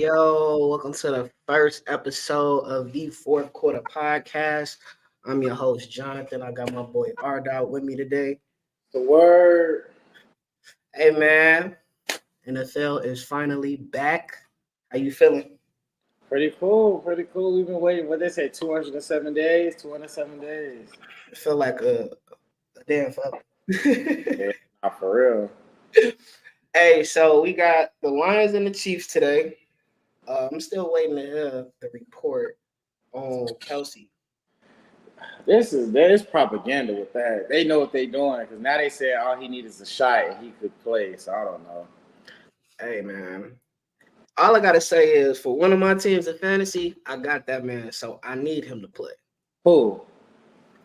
Yo, welcome to the first episode of the fourth quarter podcast. I'm your host, Jonathan. I got my boy Ardot with me today. The word. Hey man, NFL is finally back. How you feeling? Pretty cool. Pretty cool. We've been waiting. What they say, 207 days? 207 days. I feel like a damn fuck. Yeah, not for real. Hey, so we got the Lions and the Chiefs today. I'm still waiting to hear the report on Kelsey. There's propaganda with that. They know what they're doing because now they say all he needs is a shot and he could play. So I don't know. Hey man, all I gotta say is for one of my teams in fantasy, I got that man, so I need him to play. Who?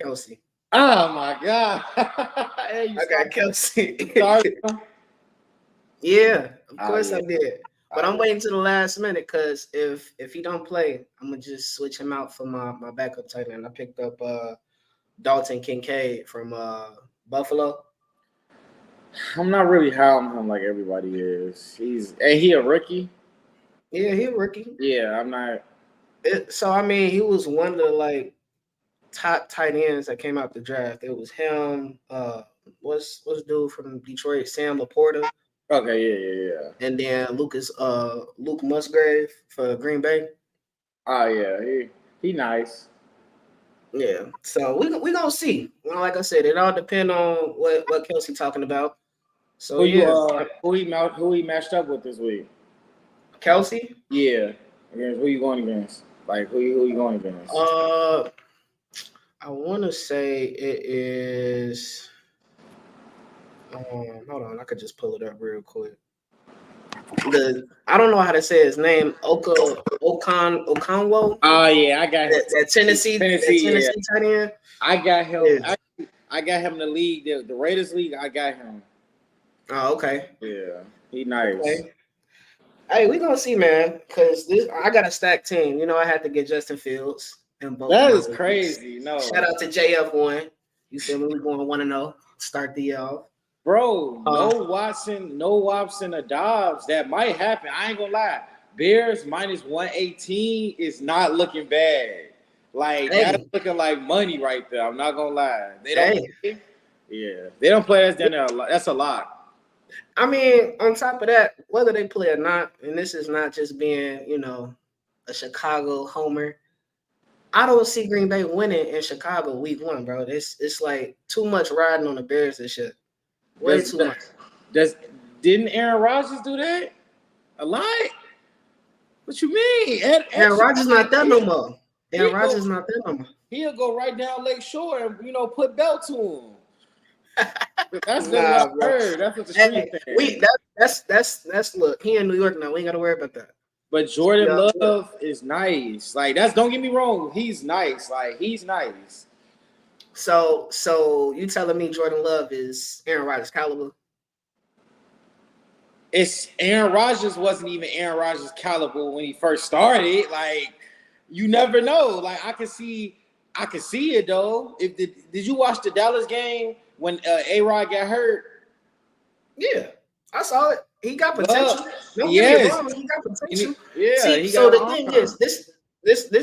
Kelsey. Oh my God! Hey, I got Kelsey. sorry. Yeah, of course yeah. I did. But I'm waiting to the last minute because if he don't play, I'm gonna just switch him out for my backup tight end. I picked up Dalton Kincaid from Buffalo. I'm not really high on him like everybody is. He a rookie? Yeah, he a rookie. Yeah, I'm not. So I mean, he was one of the like top tight ends that came out the draft. It was him. What's dude from Detroit? Sam Laporta. Okay, yeah. And then Luke Musgrave for Green Bay. Oh yeah, he nice. Yeah, so we gonna see. Well, like I said, it all depend on what Kelsey talking about. So Who he matched up with this week? Kelsey. Yeah, against who you going against? Like who you going against? I want to say it is. Hold on, I could just pull it up real quick. I don't know how to say his name. Okonwo. Oh yeah, I got him. That Tennessee yeah. tight end. I got him. Yeah. I got him in the league, the Raiders league. I got him. Oh, okay. Yeah, he nice. Okay. Hey, we gonna see, man. Cause I got a stacked team. You know, I had to get Justin Fields and both. That is crazy. No, shout out to JF1. You feel me? We going 1-0. Start the year off. Bro, no Watson or Dobbs. That might happen. I ain't gonna lie. Bears minus 118 is not looking bad. Like that's looking like money right there. I'm not gonna lie. They don't. Yeah, they don't play us down there a lot. That's a lot. I mean, on top of that, whether they play or not, and this is not just being, a Chicago homer. I don't see Green Bay winning in Chicago week 1, bro. It's like too much riding on the Bears this shit. Way too much. Didn't Aaron Rodgers do that? A lot? What you mean? Aaron Rodgers not there no more. Aaron Rodgers not there no more. He'll go right down Lake Shore and put belt to him. That's what I heard. That's what the street That's look. He in New York now. We ain't got to worry about that. But Jordan Love is nice. Like don't get me wrong. He's nice. Like he's nice. So you telling me Jordan Love is Aaron Rodgers caliber? It's Aaron Rodgers wasn't even Aaron Rodgers caliber when he first started. Like you never know. Like I can see it though. Did you watch the Dallas game when A-Rod got hurt? Yeah, I saw it. He got potential. Yes, he got potential. Yeah. So the thing is, this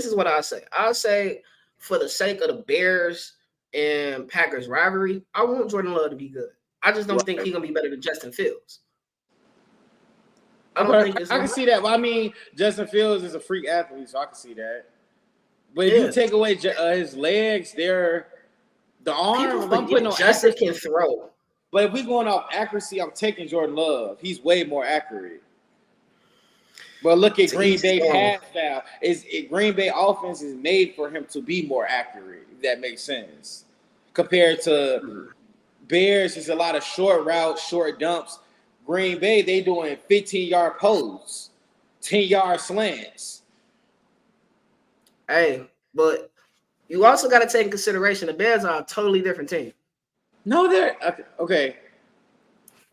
is what I say. I'll say for the sake of the Bears and Packers rivalry, I want Jordan Love to be good. I just don't think he's gonna be better than Justin Fields. I can see that. Well, I mean, Justin Fields is a freak athlete, so I can see that. But if you take away his legs, the arm. I'm putting on Justin can throw. But if we're going off accuracy, I'm taking Jordan Love. He's way more accurate. But look at Green Bay pass style. Green Bay offense is made for him to be more accurate, if that makes sense. Compared to Bears, it's a lot of short routes, short dumps. Green Bay, they doing 15-yard posts, 10-yard slants. Hey, but you also got to take in consideration the Bears are a totally different team. No, they're okay.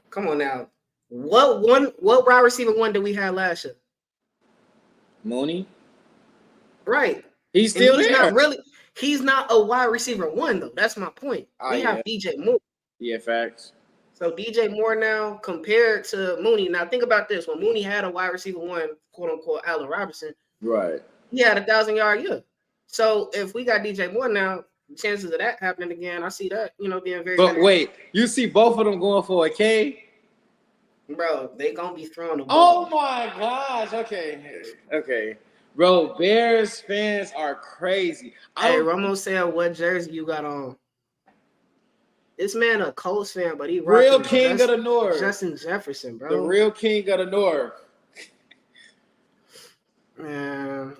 Come on now. What wide receiver one did we have last year? Mooney. Right. He's still there. He's not a wide receiver one though. That's my point. We have DJ Moore. Yeah, facts. So DJ Moore now compared to Mooney. Now think about this: when Mooney had a wide receiver one, quote unquote, Allen Robinson, Right. he had 1,000-yard year. So if we got DJ Moore now, chances of that happening again, I see that being very. But wait, you see both of them going for a K? Bro, they gonna be throwing the ball. Oh my gosh! Okay, bro. Bears fans are crazy. Hey, Romo said, "What jersey you got on?" This man a Colts fan, but he real king of the North, Justin Jefferson, bro. The real king of the North. Man.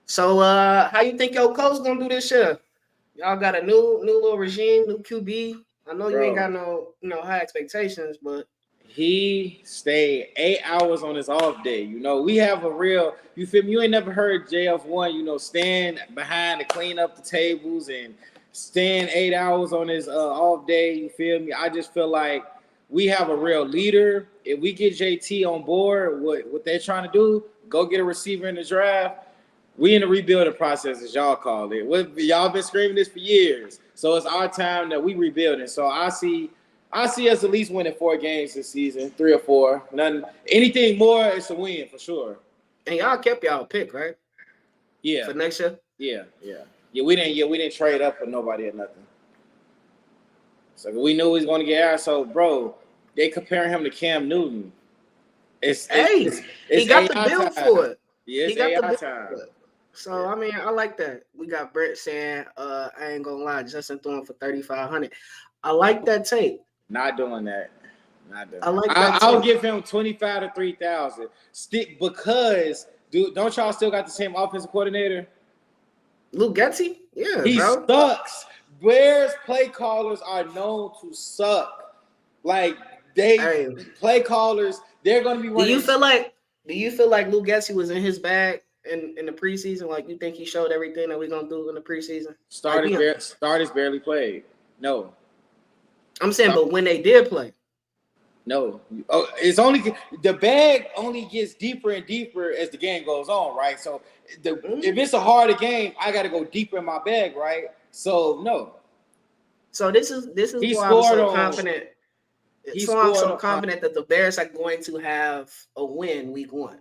So, how you think your Colts gonna do this year? Y'all got a new little regime, new QB. I know you ain't got no high expectations, but he stayed 8 hours on his off day. We have a real, you feel me? You ain't never heard JF1, stand behind to clean up the tables and stand 8 hours on his off day. You feel me? I just feel like we have a real leader. If we get JT on board, what they're trying to do, go get a receiver in the draft. We in the rebuilding process, as y'all call it. Y'all been screaming this for years. So it's our time that we rebuilding. So I see us at least winning 4 games this season, 3 or 4. Anything more, it's a win for sure. And y'all kept y'all pick, right? Yeah. For next year? Yeah. We didn't trade up for nobody or nothing. So we knew he was going to get out. So, bro, they comparing him to Cam Newton. It's he got the bill for it. Yeah, he got the bill for it. So, I mean, I like that. We got Brett saying, I ain't going to lie, Justin throwing for 3,500. I like that take. Not doing that. I like that. I'll give him 25 to 3,000. Because, don't y'all still got the same offensive coordinator? Luke Getsy? Yeah, he bro. sucks. Bears play callers are known to suck. Like play callers, they're going to be running. Do you feel like Luke Getsy was in his bag in the preseason? Like, you think he showed everything that we're going to do in the preseason? Starters barely played. No. I'm saying, but when they did play. No. It's only the bag only gets deeper and deeper as the game goes on, right? So if it's a harder game, I got to go deeper in my bag, right? So no. So this is why I'm so confident. I'm so confident that the Bears are going to have a win week 1.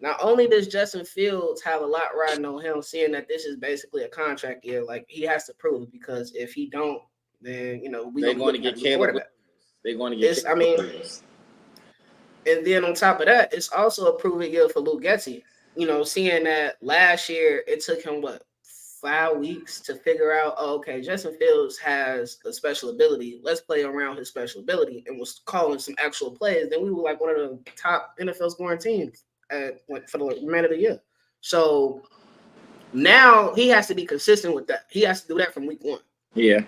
Not only does Justin Fields have a lot riding on him, seeing that this is basically a contract year, like he has to prove, because if he don't, then they're going to get Caleb. They're going to get. And then on top of that, it's also a proven year for Luke Getsy. Seeing that last year it took him 5 weeks to figure out, okay, Justin Fields has a special ability. Let's play around his special ability, and was calling some actual plays. Then we were like one of the top NFL scoring teams for the remainder of the year. So now he has to be consistent with that. He has to do that from week 1. Yeah.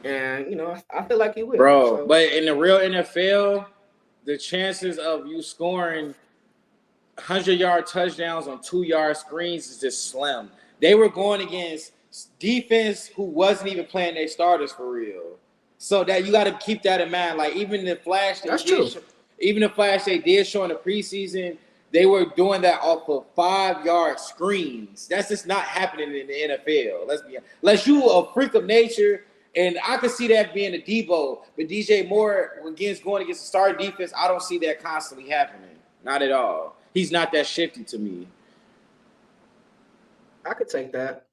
And, I feel like he will. Bro, so. But in the real NFL, the chances of you scoring 100-yard touchdowns on 2-yard screens is just slim. They were going against defense who wasn't even playing their starters for real. So that you got to keep that in mind. Like, even the flash they did show in the preseason, they were doing that off of 5-yard screens. That's just not happening in the NFL. Let's be honest. Unless you a freak of nature. And I could see that being a Debo, but DJ Moore, going against the starting defense, I don't see that constantly happening. Not at all. He's not that shifty to me. I could take that.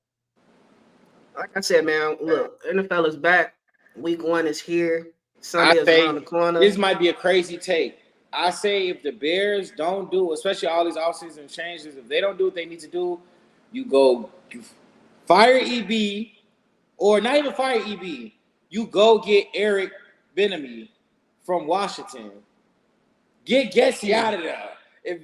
Like I said, man, look, NFL is back. Week 1 is here. Sunday is around the corner. This might be a crazy take. I say if the Bears don't do, especially all these offseason changes, if they don't do what they need to do, you fire EB. Or not even fire EB. You go get Eric Bieniemy from Washington. Get Getsy out of there. If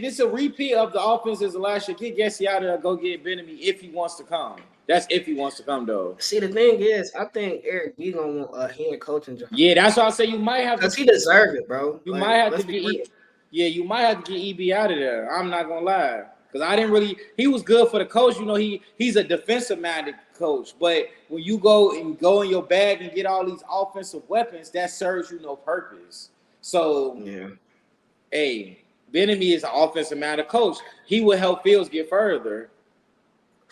it's a repeat of the offense as the last year, get Getsy out of there. Go get Bieniemy if he wants to come. That's if he wants to come, though. See, the thing is, I think Eric B gonna want a head coaching job. Yeah, that's why I say you might have to. Because he deserves it, bro. You might have to get. Yeah, you might have to get EB out of there. I'm not gonna lie. Because I didn't really – he was good for the coach. He's a defensive-minded coach. But when you go in your bag and get all these offensive weapons, that serves you no purpose. So, hey, Bieniemy is an offensive-minded coach. He will help Fields get further.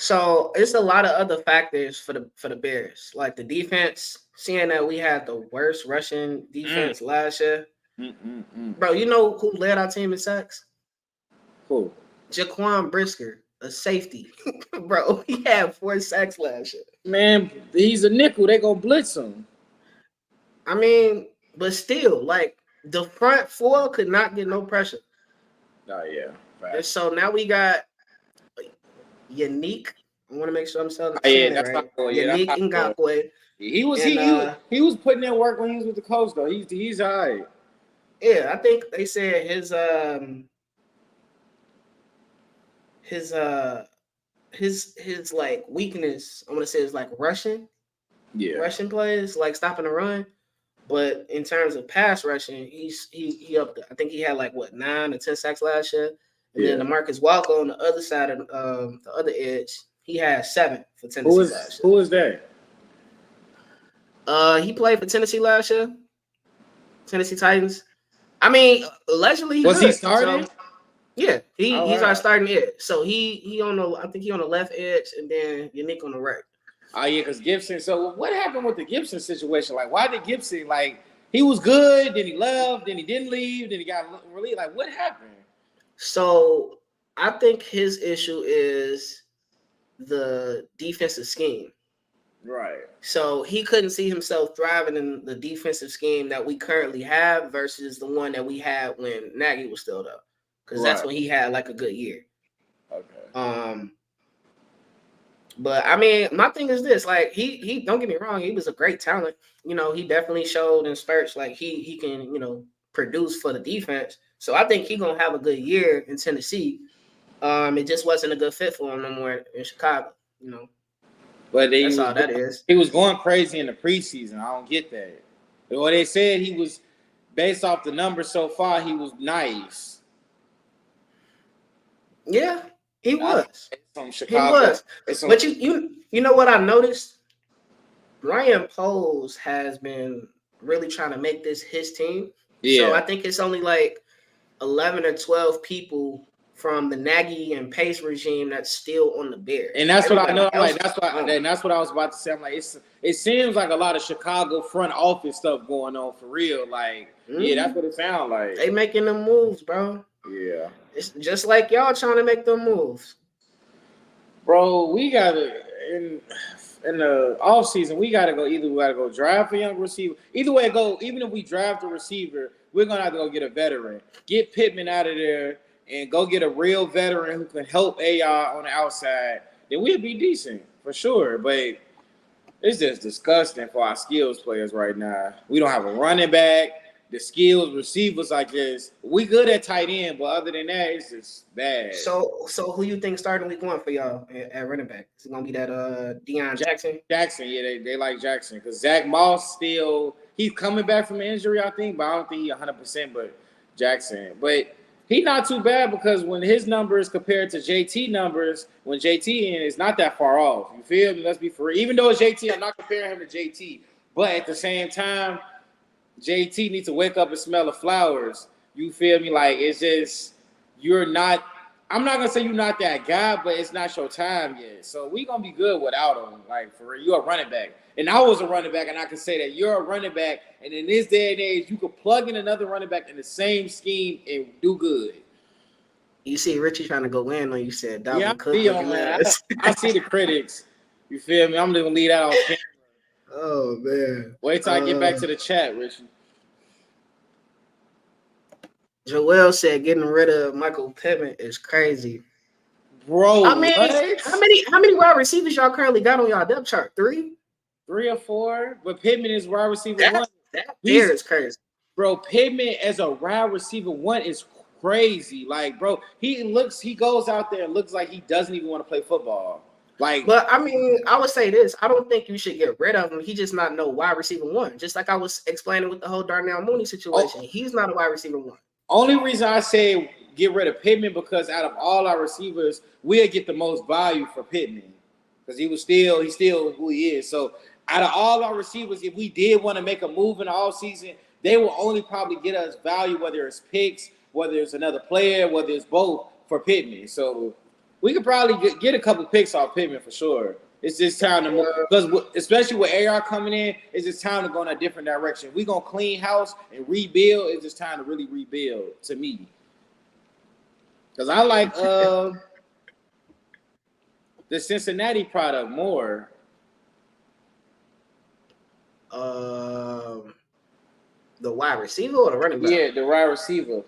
So it's a lot of other factors for the Bears, like the defense. Seeing that we had the worst rushing defense last year, bro. You know who led our team in sacks? Who? Jaquan Brisker, a safety, bro. He had 4 sacks last year. Man, he's a nickel. They gonna blitz him. I mean, but still, like the front 4 could not get no pressure. Oh yeah. Right. And so now we got Unique. I want to make sure I'm saying that's right. Not Unique Ngakoue. He was putting in work when he was with the coach though. He's all right. Yeah, I think they said his like weakness, I'm gonna say, is like rushing plays, like stopping the run. But in terms of pass rushing, he up there. I think he had like 9 or 10 sacks last year. And then Marcus Walker on the other side of the other edge, he had 7 for Tennessee last year. Who is that? He played for Tennessee last year. Tennessee Titans. I mean, allegedly he starting? So, yeah, he's our starting edge. So he on the, I think he on the left edge, and then Unique on the right. Oh yeah, because Gibson. So what happened with the Gibson situation? Like, why did Gibson, like, he was good, then he left, then he didn't leave, then he got relieved? Like, what happened? So I think his issue is the defensive scheme. Right. So he couldn't see himself thriving in the defensive scheme that we currently have versus the one that we had when Nagy was still there. Because that's when he had like a good year. Okay. But I mean, my thing is this: like, he don't get me wrong, he was a great talent. You know, he definitely showed in spurts like he can produce for the defense. So I think he's gonna have a good year in Tennessee. It just wasn't a good fit for him no more in Chicago. But that's all that is. He was going crazy in the preseason. I don't get that. Well, they said he was, based off the numbers so far, he was nice. Yeah, he was. From Chicago. He was. But you know what I noticed? Ryan Poles has been really trying to make this his team. Yeah. So I think it's only like 11 or 12 people from the Nagy and Pace regime that's still on the Bears. And that's what I know. Like, that's what I was about to say. I'm like, it seems like a lot of Chicago front office stuff going on for real. Like, yeah, that's what it sounds like. They making them moves, bro. Yeah. It's just like y'all trying to make them moves. Bro, we gotta in the offseason, we gotta go draft a young receiver. Either way it go, even if we draft a receiver, we're gonna have to go get a veteran. Get Pittman out of there and go get a real veteran who can help AI on the outside. Then we'll be decent for sure. But it's just disgusting for our skills players right now. We don't have a running back. The skills receivers, I guess, we good at tight end, but other than that, it's just bad. So who you think starting week 1 for y'all at running back? Is it gonna be that Deion Jackson? Jackson, yeah, they like Jackson because Zach Moss he's coming back from injury, I think, but I don't think he's 100%. But Jackson, but he's not too bad because when his numbers compared to JT numbers, when JT in, it's not that far off. You feel me? Let's be for real. Even though it's JT, I'm not comparing him to JT, but at the same time, JT needs to wake up and smell the flowers. You feel me? Like, it's just, I'm not going to say you're not that guy, but it's not your time yet. So we going to be good without him. Like, for real, you're a running back. And I was a running back, and I can say that you're a running back. And in this day and age, you could plug in another running back in the same scheme and do good. You see Richie trying to go in when you said Dalvin yeah, Cook. I see the critics. You feel me? I'm going to leave that off camera. Oh, man. Wait till I get back to the chat, Richie. Joel said getting rid of Michael Pittman is crazy. Bro, I mean, how many wide receivers y'all currently got on y'all depth chart? 3? 3 or 4? But Pittman is wide receiver 1. That is crazy. Bro, Pittman as a wide receiver 1 is crazy. Like, bro, he goes out there and looks like he doesn't even want to play football. Like, but I mean, I would say this. I don't think you should get rid of him. He just not no wide receiver 1. Just like I was explaining with the whole Darnell Mooney situation. He's not a wide receiver 1. Only reason I say get rid of Pittman because out of all our receivers, we'll get the most value for Pittman. Because he's still who he is. So out of all our receivers, if we did want to make a move in the offseason, they will only probably get us value, whether it's picks, whether it's another player, whether it's both, for Pittman. So We could probably get a couple picks off Pittman for sure. It's just time to move because especially with AR coming in, it's just time to go in a different direction. We gonna clean house and rebuild. It's just time to really rebuild to me. Because I like the Cincinnati product more. The wide receiver or the running back? Yeah, the wide receiver.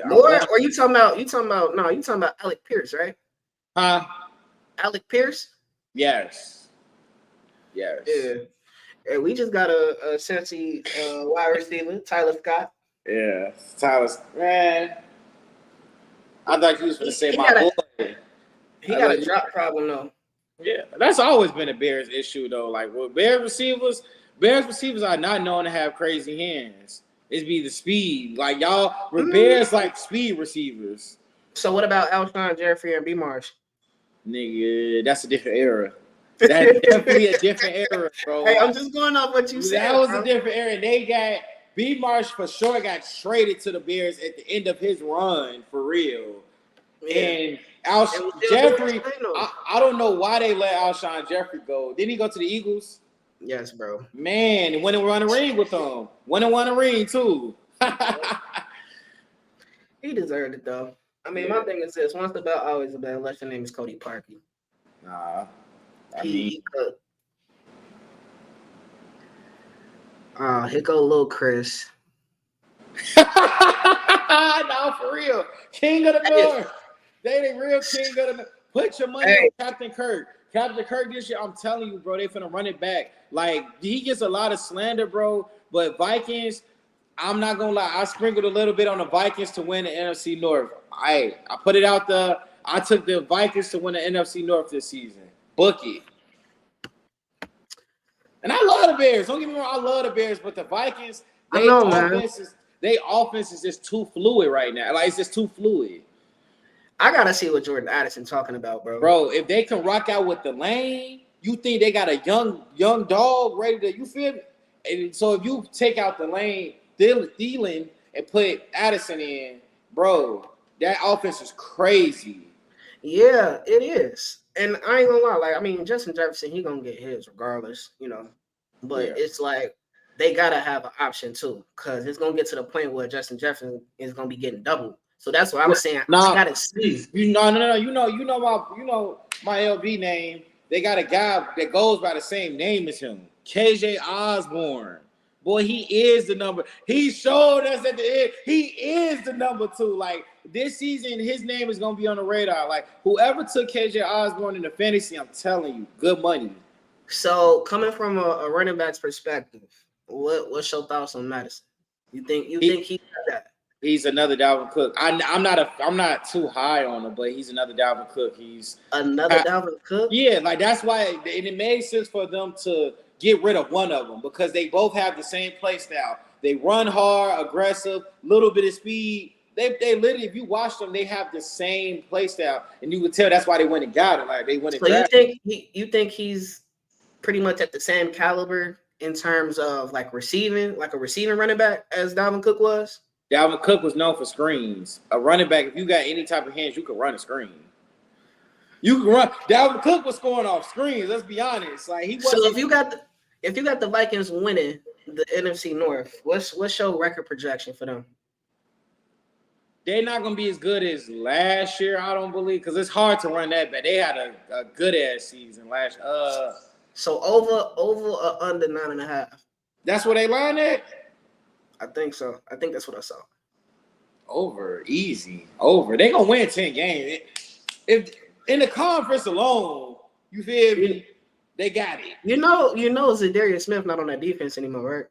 More? Or you talking about? You talking about Alec Pierce, right? Huh? Alec Pierce? Yes. Yes. Yeah. And we just got a Cincy wide receiver, Tyler Scott. Yeah, Tyler. Man, I thought you was going to say my boy. He got a drop problem though. Yeah, that's always been a Bears issue though. Like with Bears receivers are not known to have crazy hands. It's be the speed. Like y'all, with Bears like speed receivers. So what about Alshon Jeffrey and B Marsh? Nigga, that's a different era. That's definitely a different era, bro. Hey, I'm just going off what you said. That was a different era. They got B Marsh for sure got traded to the Bears at the end of his run for real. Yeah. And Alshon Jeffrey, I don't know why they let Alshon Jeffrey go. Didn't he go to the Eagles? Yes, bro. Man, went and won a ring with them. Went and won a ring too. He deserved it though. I mean, my thing is this: once the belt, always the belt. Unless your name is Cody Parkey. Nah, He could. Here go little Chris. No, for real. King of the North. They the real king of the North. Put your money on Captain Kirk. Captain Kirk this year, I'm telling you, bro, they finna run it back. Like, he gets a lot of slander, bro. But Vikings, I'm not gonna lie, I sprinkled a little bit on the Vikings to win the NFC North. I put it out there. I took the Vikings to win the NFC North this season. Book it. And I love the Bears. Don't get me wrong, I love the Bears, but the Vikings, their offense is just too fluid right now. Like, it's just too fluid. I gotta see what Jordan Addison talking about, bro. Bro, if they can rock out with the lane, you think they got a young dog ready to, you feel me? And so if you take out the lane, Thielen, and put Addison in, bro, that offense is crazy. Yeah, it is. And I ain't gonna lie, like, I mean, Justin Jefferson, he gonna get his regardless, you know. But it's like they gotta have an option too, because it's gonna get to the point where Justin Jefferson is gonna be getting doubled. So that's what I'm saying. I gotta see. No. You know my LB name. They got a guy that goes by the same name as him, KJ Osborne. Boy, he is the number. He showed us at the end. He is the number 2. Like, this season, his name is gonna be on the radar. Like, whoever took KJ Osborne in the fantasy, I'm telling you, good money. So, coming from a running back's perspective, what's your thoughts on Madison? You think he got that? He's another Dalvin Cook. I'm not too high on him, but he's another Dalvin Cook. He's another Dalvin Cook. Yeah, like that's why it made sense for them to get rid of one of them because they both have the same play style. They run hard, aggressive, little bit of speed. They literally, if you watch them, they have the same play style, and you could tell that's why they went and got it. Like they went and. So you think he's pretty much at the same caliber in terms of like receiving, like a receiving running back as Dalvin Cook was? Dalvin Cook was known for screens. A running back, if you got any type of hands, you could run a screen. You can run. Dalvin Cook was scoring off screens. Let's be honest. Like he was. So if you got the Vikings winning the NFC North, what's your record projection for them? They're not gonna be as good as last year, I don't believe, because it's hard to run that back. They had a good ass season last. So over or under 9.5. That's where they line at. I think so. I think that's what I saw. Over, easy, over. They gonna win 10 games. If in the conference alone, you feel me? They got it. You know, Zadarius Smith not on that defense anymore,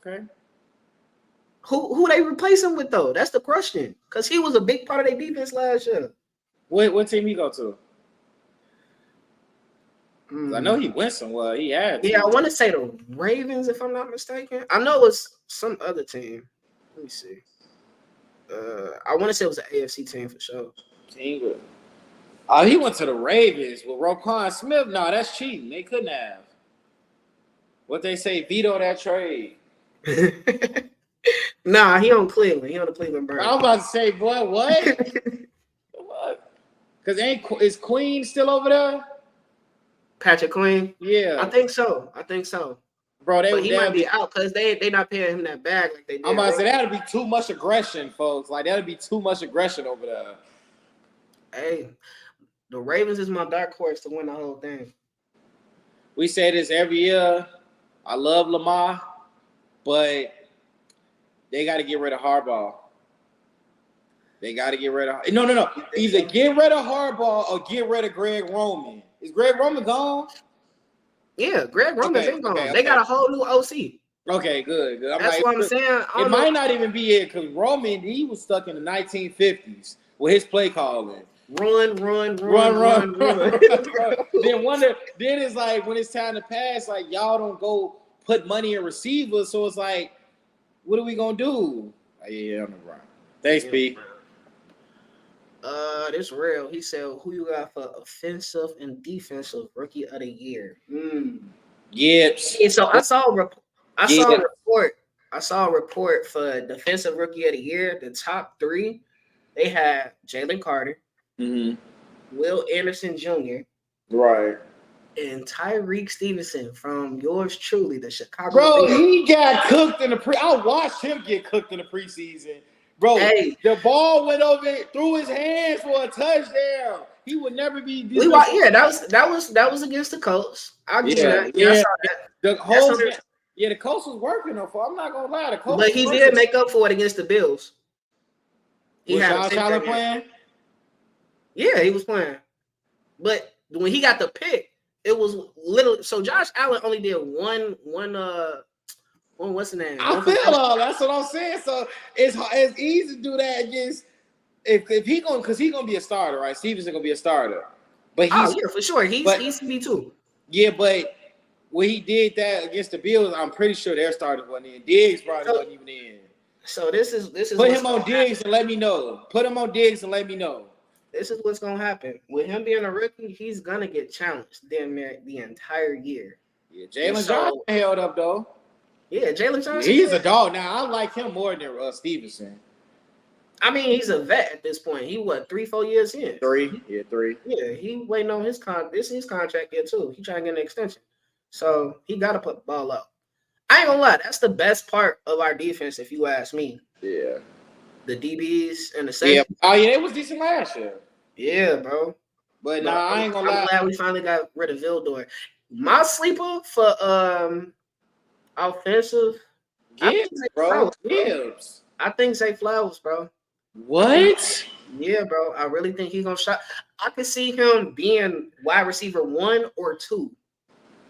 right? Okay. Who they replace him with though? That's the question. Because he was a big part of their defense last year. What team he go to? I know he went somewhere. He had. Yeah, I want to say the Ravens, if I'm not mistaken. I know it's some other team. Let me see. I want to say it was an AFC team for sure. He went to the Ravens with Roquan Smith. No, that's cheating. They couldn't have. What they say, veto that trade. Nah, he on Cleveland. He on the Cleveland Browns. I was about to say, boy, what? What? Because is Queen still over there? Patrick Queen. Yeah, I think so. Bro, But he might be out because they not paying him that bag like they did. I'm about to say that'd be too much aggression, folks. Like that'd be too much aggression over there. Hey, the Ravens is my dark horse to win the whole thing. We say this every year. I love Lamar, but they got to get rid of Harbaugh. They got to get rid of no. Either get rid of Harbaugh or get rid of Greg Roman. Is Greg Roman gone? Yeah, Greg Roman's been gone. They got a whole new OC. Okay, good. That's what I'm saying. It might not even be it because Roman, he was stuck in the 1950s with his play calling. Run. Then it's like when it's time to pass, like y'all don't go put money in receivers, so it's like, what are we gonna do? Yeah, I'm right. Thanks, B. This real. He said, "Who you got for offensive and defensive rookie of the year?" Gibbs. And so I saw a report for defensive rookie of the year. The top 3, they had Jalen Carter, Will Anderson Jr., right, and Tyreek Stevenson from yours truly, the Chicago. Bro, he got cooked in the I watched him get cooked in the preseason. Bro, the ball went over through his hands for a touchdown. He would never be. That was against the Colts. I'll give you that. Yeah, I saw that. The Colts was working on for. I'm not gonna lie, the Colts. But he did make up for it against the Bills. Was Josh Allen playing? Yeah, he was playing. But when he got the pick, it was little. So Josh Allen only did one. What's the name? I feel all that's what I'm saying. So it's easy to do that against if he gonna because he's gonna be a starter, right? Stevenson gonna be a starter, but yeah, for sure. He's CB2. Yeah, but when he did that against the Bills, I'm pretty sure their starters wasn't in. Diggs probably wasn't even in. So this is put him on Diggs and let me know. Put him on Diggs and let me know. This is what's gonna happen with him being a rookie. He's gonna get challenged the entire year. Yeah, Jalen Johnson held up though. Yeah, Jalen Johnson. He's a dog. Now I like him more than Stevenson. I mean, he's a vet at this point. He 3-4 years in. 3. Yeah, 3. Yeah, he waiting on his This is his contract year too. He trying to get an extension, so he got to put the ball up. I ain't gonna lie, that's the best part of our defense, if you ask me. Yeah. The DBs and the safety. Yeah. Oh yeah, it was decent last year. Yeah, bro. But I ain't gonna lie. I'm glad we finally got rid of Vildor. My sleeper for offensive. Gibbs. I think Zay Flowers, bro. What? Yeah, bro. I really think he's gonna shot. I could see him being wide receiver 1 or 2.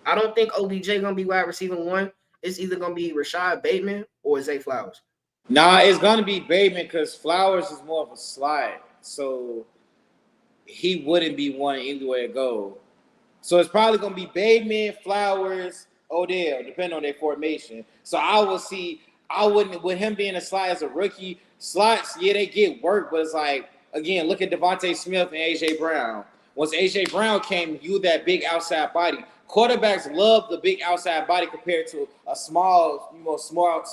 I don't think OBJ gonna be wide receiver 1. It's either gonna be Rashad Bateman or Zay Flowers. Nah, it's gonna be Bateman because Flowers is more of a slide, so he wouldn't be one anywhere to go. So it's probably gonna be Bateman, Flowers, Odell, depending on their formation. So I wouldn't with him being a slot as a rookie. Slots, yeah, they get work, but it's like again, look at Devontae Smith and AJ Brown. Once AJ Brown came, you that big outside body. Quarterbacks love the big outside body compared to a smaller slot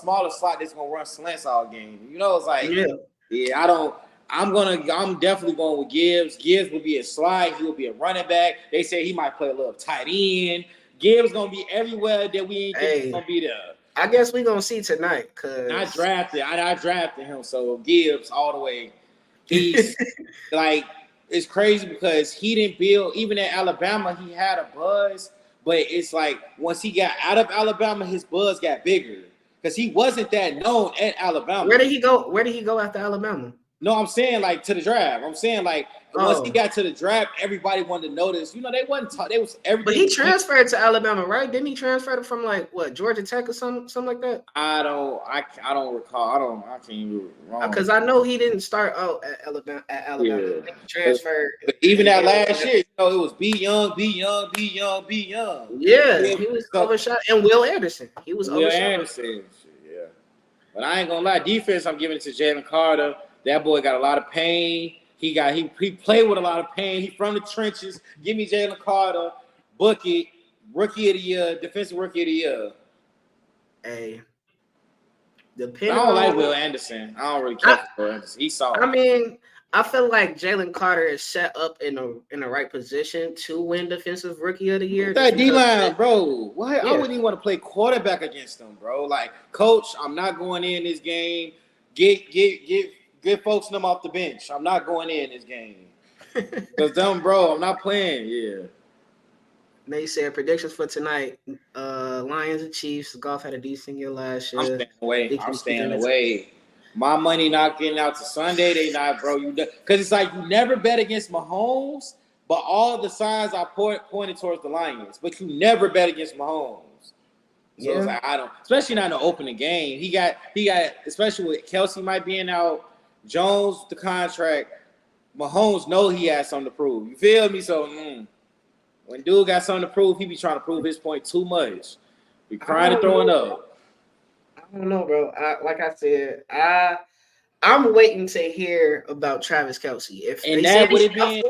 that's gonna run slants all game. It's like I'm definitely going with Gibbs. Gibbs will be a slide. He will be a running back. They say he might play a little tight end. Gibbs gonna be everywhere that we ain't think he's gonna be there. I guess we're gonna see tonight because I drafted him, so Gibbs all the way. He's like it's crazy because he didn't build even at Alabama, he had a buzz, but it's like once he got out of Alabama, his buzz got bigger. Because he wasn't that known at Alabama. Where did he go after Alabama? No, I'm saying like to the draft. I'm saying like once he got to the draft, everybody wanted to notice. They wasn't taught. They was everything. But he transferred to Alabama, right? Didn't he transfer from Georgia Tech or something like that? I don't recall. I can't even remember. Because I know he didn't start out at Alabama. Yeah. He transferred. But even that last year, it was be young. Yeah, he was overshot. And Will Anderson. He was Will overshot. Anderson. Yeah. But I ain't gonna lie. Defense, I'm giving it to Jalen Carter. That boy got a lot of pain. He played with a lot of pain. He from the trenches. Give me Jalen Carter, book it, rookie of the year, defensive rookie of the year. Hey, I don't like Will Anderson. I don't really care for Will Anderson. He's soft. I mean, I feel like Jalen Carter is set up in the right position to win Defensive Rookie of the Year. That D line, bro. What? Yeah. I wouldn't even want to play quarterback against them, bro. Like, coach, I'm not going in this game. Get folks them off the bench. I'm not going in this game. Cause them, bro, I'm not playing. Yeah. They said predictions for tonight: Lions and Chiefs. Golf had a decent year last year. I'm staying away. My money not getting out to Sunday. They not, bro. Because it's like you never bet against Mahomes, but all the signs are pointed towards the Lions. But you never bet against Mahomes. So it's like I don't, especially not in the opening game. He got, especially with Kelsey might being out, Jones the contract. Mahomes know he has something to prove. You feel me? So when dude got something to prove, he be trying to prove his point too much. Be crying and throwing up. I don't know, bro. Like I said, I'm waiting to hear about Travis Kelce. If and that would it be,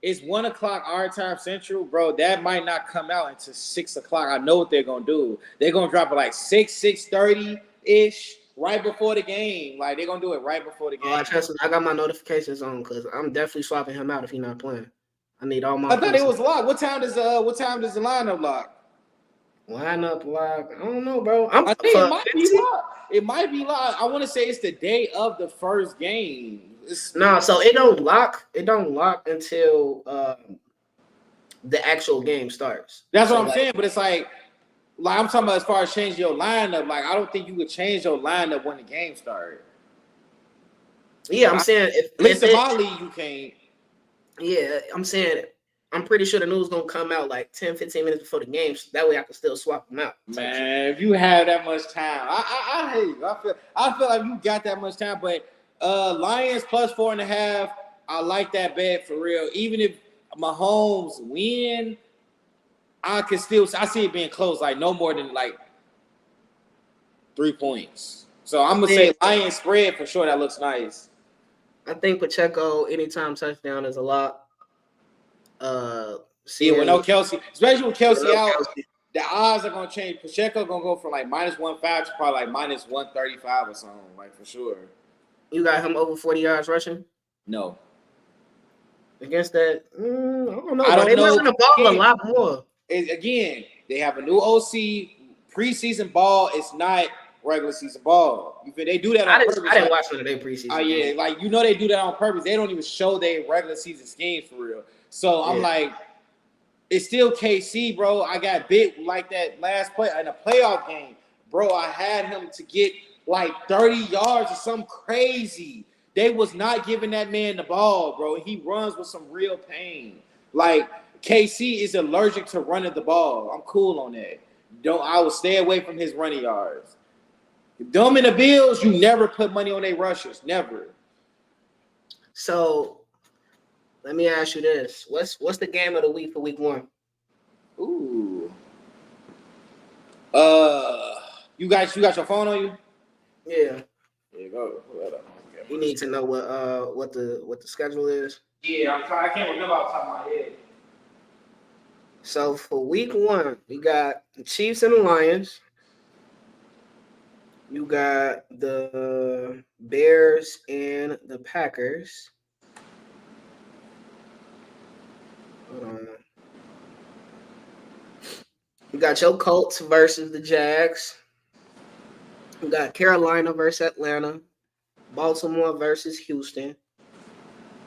it's 1 o'clock our time Central, bro. That might not come out until 6 o'clock. I know what they're gonna do. They're gonna drop it like 6:30 ish, right before the game. Like they're gonna do it right before the game. I trust me. I got my notifications on because I'm definitely swapping him out if he's not playing. I need all my. I thought it was locked. What time does the lineup lock? Lineup lock. I don't know, bro. I think it might be locked. It might be locked. I want to say it's the day of the first game. So it don't lock. It don't lock until the actual game starts. That's what I'm saying. But it's like I'm talking about as far as changing your lineup. Like I don't think you could change your lineup when the game started. Yeah, I'm saying at least in my league you can't. Yeah, I'm saying I'm pretty sure the news gonna come out like 10, 15 minutes before the game. So that way I can still swap them out. Man, if you have that much time, I hate you. I feel like you got that much time, but Lions plus 4.5. I like that bet for real. Even if Mahomes win, I see it being close, like no more than like 3 points. So I'm gonna say Lions spread for sure. That looks nice. I think Pacheco anytime touchdown is a lot. With no Kelsey, especially with Kelsey out, the odds are gonna change. Pacheco gonna go from like -105 to probably like -135 or something, like for sure. You got him over 40 yards rushing? No. Against that, I don't know. I don't they know. running the ball a lot more. Again, they have a new OC. Preseason ball is not regular season ball. They do that on purpose. I didn't watch none of their preseason. Oh yeah, like they do that on purpose. They don't even show their regular season schemes for real. So I'm like, it's still KC, bro. I got bit like that last play in a playoff game, bro. I had him to get like 30 yards or something crazy. They was not giving that man the ball, bro. He runs with some real pain. Like KC is allergic to running the ball. I'm cool on that. I will stay away from his running yards. Them and the Bills, you never put money on their rushers. Never. So let me ask you this. What's the game of the week for week 1? Ooh. You got your phone on you? Yeah. Yeah, go. You need to know what the schedule is. Yeah, I'm sorry. I can't remember off the top of my head. So for week 1, we got the Chiefs and the Lions. You got the Bears and the Packers. Hold on. You got your Colts versus the Jags. You got Carolina versus Atlanta. Baltimore versus Houston.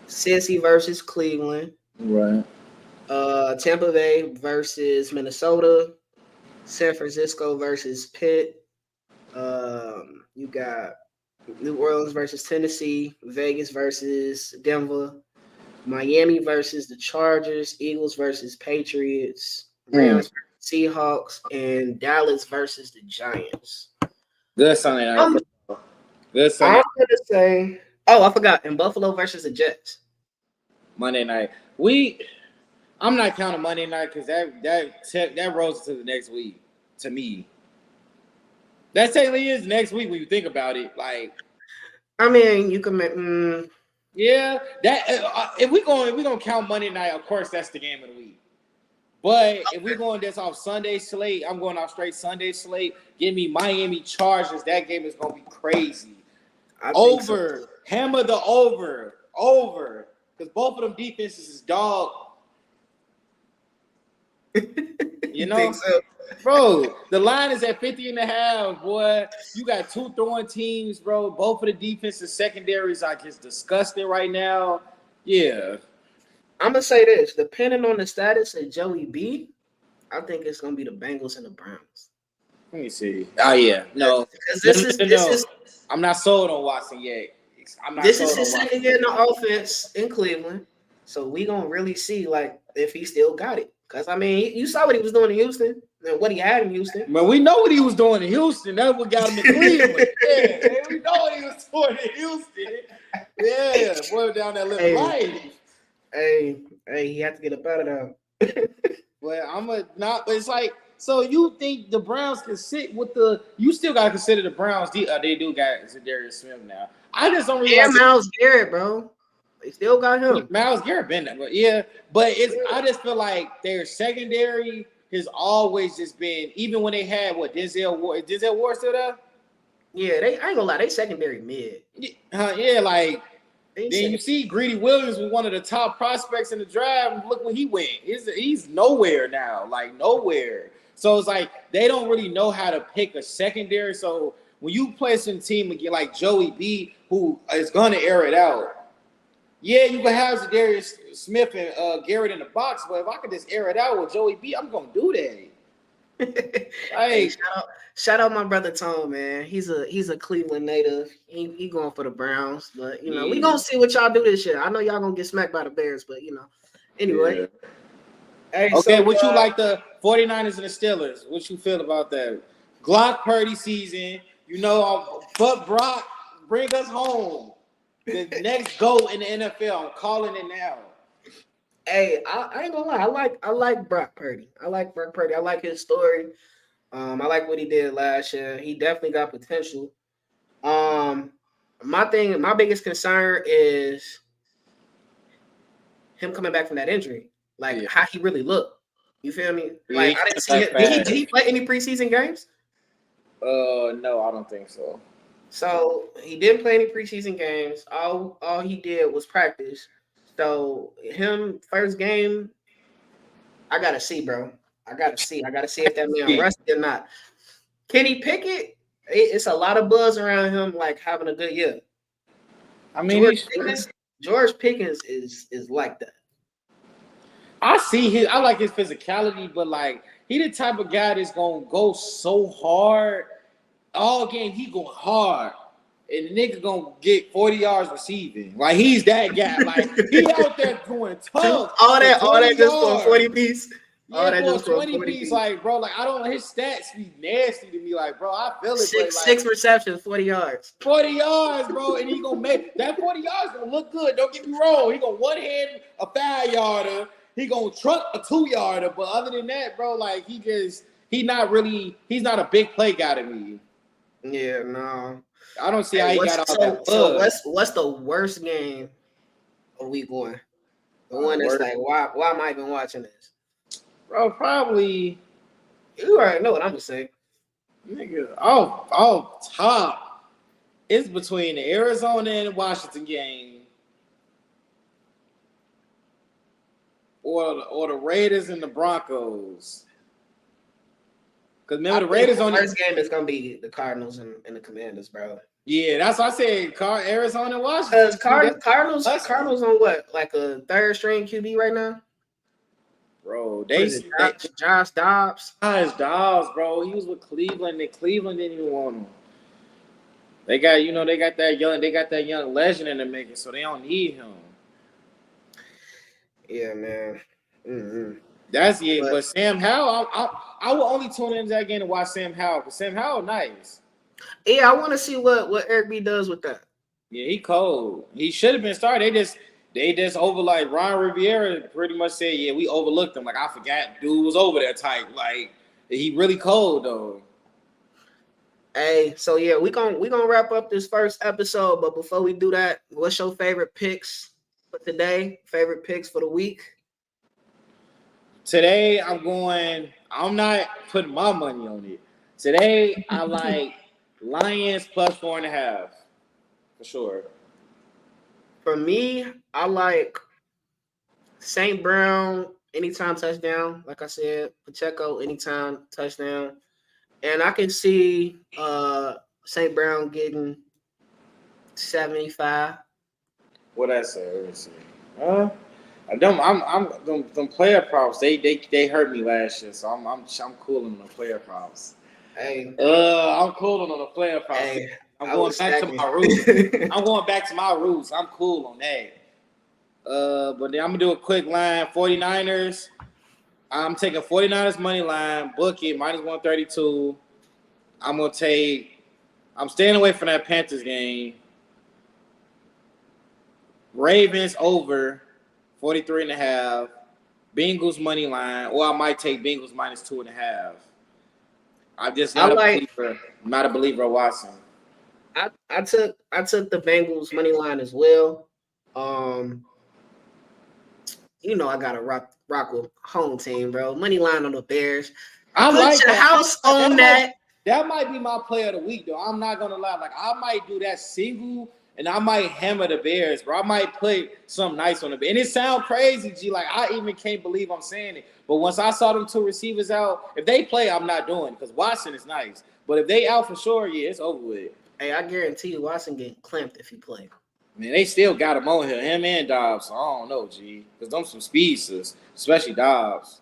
Cincy versus Cleveland. Right. Tampa Bay versus Minnesota. San Francisco versus Pitt. You got New Orleans versus Tennessee. Vegas versus Denver. Miami versus the Chargers. Eagles versus Patriots. Rams versus Seahawks. And Dallas versus the Giants. Good Sunday night. Good Sunday. I'm going to say, I forgot. And Buffalo versus the Jets. Monday night. I'm not counting Monday night because that rolls to the next week to me. That technically is next week when you think about it. Like, I mean, you can yeah. That if we gonna count Monday night, of course that's the game of the week. But if we're going this off Sunday slate, I'm going off straight Sunday slate. Give me Miami Chargers. That game is gonna be crazy. Over. So. Hammer the over. Because both of them defenses is dog. You know, think so? bro, the line is at 50.5, boy. You got two throwing teams, bro. Both of the defensive secondaries are just disgusting right now. Yeah. I'm gonna say this: depending on the status of Joey B, I think it's gonna be the Bengals and the Browns. Let me see. Oh yeah, no, because this is I'm not sold on Watson yet. I'm not. This is his second year in the offense in Cleveland, so we gonna really see like if he still got it. Because I mean, you saw what he was doing in Houston and what he had in Houston. Man, we know what he was doing in Houston. That's what got him in Cleveland. Yeah, man, we know what he was doing in Houston. Yeah, boy, down that little life. Hey, he had to get up out of there. But it's like, so you think the Browns can sit with you still gotta consider the Browns. They do got Zadarius Smith now. I just don't really like Myles Garrett, bro. They still got him. Myles Garrett been there, but yeah. But I just feel like their secondary has always just been, even when they had Denzel Ward. Is Denzel Ward still there? Yeah, I ain't gonna lie, they secondary mid. Yeah, like then you see Greedy Williams was one of the top prospects in the draft. Look where he went. He's nowhere now, like nowhere. So it's like they don't really know how to pick a secondary. So when you play some team again like Joey B, who is gonna air it out. Yeah, you can have Zadarius Smith and Garrett in the box, but if I could just air it out with Joey B, I'm gonna do that. Hey, shout out my brother Tom, man. He's a Cleveland native. He going for the Browns, but you know we gonna see what y'all do this year. I know y'all gonna get smacked by the Bears, but you know, anyway. Yeah. Hey, okay, so, what you like the 49ers and the Steelers? What you feel about that? Glock Purdy season, you know, but Brock bring us home. The next GOAT in the NFL. I'm calling it now. Hey, I ain't gonna lie. I like Brock Purdy. I like Brock Purdy. I like his story. I like what he did last year. He definitely got potential. My biggest concern is him coming back from that injury. Like how he really looked. You feel me? Like I didn't see it. Did he play any preseason games? No, I don't think so. So he didn't play any preseason games. All he did was practice. So him first game, I gotta see, bro. I gotta see if that man rusty or not. Kenny Pickett, it's a lot of buzz around him, like having a good year. I mean, George Pickens is like that. I like his physicality, but like he the type of guy that's gonna go so hard. All game he going hard, and the nigga gonna get 40 yards receiving. Like he's that guy. Like he out there going tough. All that just for a 40 piece. Yeah, all that just for a 20 piece. Like bro, like I don't. His stats be nasty to me. Like bro, I feel it. Six receptions, 40 yards. 40 yards, bro, and he gonna make that 40 yards gonna look good. Don't get me wrong. He gonna one hand a 5-yarder. He gonna truck a 2-yarder. But other than that, bro, like he's not a big play guy to me. Yeah, no. I don't see how he got all that buzz. So what's the worst game of week 1? The one that's like, why am I even watching this? Bro, probably. You already know what I'm gonna say. Nigga, top. It's between the Arizona and Washington game. Or the Raiders and the Broncos. Because remember, the Raiders on the first game is gonna be the Cardinals and the Commanders, bro. Yeah, that's what I said. Arizona and Washington. Cardinals on what? Like a third string QB right now? Bro, Josh Dobbs. Josh Dobbs, bro. He was with Cleveland, and Cleveland didn't even want him. They got that young legend in the making, so they don't need him. Yeah, man. Mm-hmm. That's it. But Sam Howell, I will only tune into that game to watch Sam Howell because Sam Howell nice. Yeah, I want to see what Eric B does with that. Yeah, he cold. He should have been started. They just over like Ron Rivera pretty much said, yeah, we overlooked him. Like I forgot, dude was over there type. Like he really cold though. Hey, so yeah, we gonna wrap up this first episode. But before we do that, what's your favorite picks for today? Favorite picks for the week? Today, I'm not putting my money on it. Today, I like Lions plus 4.5. For sure. For me, I like St. Brown anytime touchdown. Like I said, Pacheco anytime touchdown. And I can see St. Brown getting 75. What I say? Let me see. Them player props. They hurt me last year, so I'm cooling on the player props. Hey, I'm cooling on the player props. hey, I'm going back to my roots. I'm going back to my roots. I'm cool on that. But then I'm gonna do a quick line. 49ers. I'm taking 49ers money line. Book it minus 132. I'm staying away from that Panthers game. Ravens over 43.5. Bengals money line, or I might take Bengals minus 2.5. I'm just not a believer. I'm not a believer of Watson. I took the Bengals money line as well. You know I gotta rock with home team, bro. Money line on the Bears. I Put like your that. house on that. That might be my player of the week, though. I'm not gonna lie. Like I might do that single, and I might hammer the Bears, bro. I might put something nice on the Bears. And it sounds crazy, G. Like I even can't believe I'm saying it. But once I saw them two receivers out, if they play, I'm not doing it because Watson is nice. But if they out for sure, yeah, it's over with. Hey, I guarantee you Watson getting clamped if he play. Man, they still got him on here, him and Dobbs. So I don't know, G. Because them some speedsters, especially Dobbs.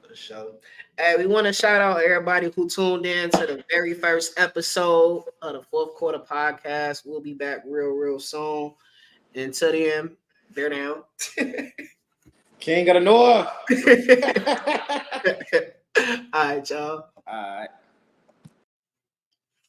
For sure. Hey, we want to shout out everybody who tuned in to the very first episode of the Fourth Quarter Podcast. We'll be back real soon. Until then, bear down. King of the North. All right, y'all. All right.